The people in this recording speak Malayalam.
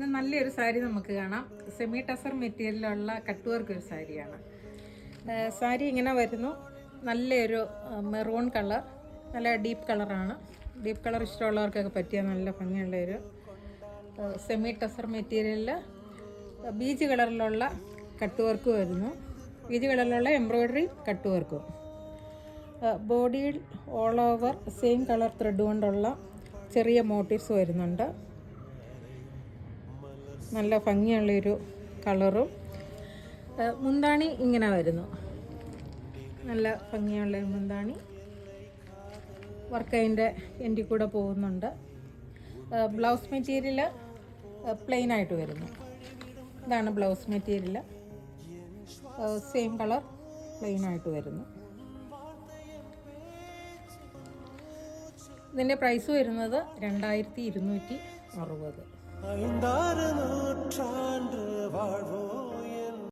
ഇന്ന് നല്ലൊരു സാരി നമുക്ക് കാണാം. സെമി ടസർ മെറ്റീരിയലുള്ള കട്ട് വർക്ക് ഒരു സാരിയാണ്. സാരി ഇങ്ങനെ വരുന്നു. നല്ലൊരു മെറൂൺ കളർ, നല്ല ഡീപ്പ് കളറാണ്. ഡീപ്പ് കളർ ഇഷ്ടമുള്ളവർക്കൊക്കെ പറ്റിയ നല്ല ഭംഗിയുള്ളൊരു സെമി ടസർ മെറ്റീരിയലിൽ ബീച്ച് കളറിലുള്ള കട്ട് വർക്ക് വരുന്നു. ബീച്ച് കളറിലുള്ള എംബ്രോയ്ഡറി കട്ട് വർക്കും. ബോഡിയിൽ all over same colour thread കൊണ്ടുള്ള ചെറിയ മോട്ടീവ്സ് വരുന്നുണ്ട്. നല്ല ഭംഗിയുള്ളൊരു കളറും. മുന്താണി ഇങ്ങനെ വരുന്നു. നല്ല ഭംഗിയുള്ള മുന്താണി വർക്ക് അതിൻ്റെ എൻഡിൽ കൂടെ പോകുന്നുണ്ട്. ബ്ലൗസ് മെറ്റീരിയൽ പ്ലെയിൻ ആയിട്ട് വരുന്നു. ഇതാണ് blouse material. Same colour plain ആയിട്ട് വരുന്നു. ഇതിൻ്റെ പ്രൈസ് വരുന്നത് 2260.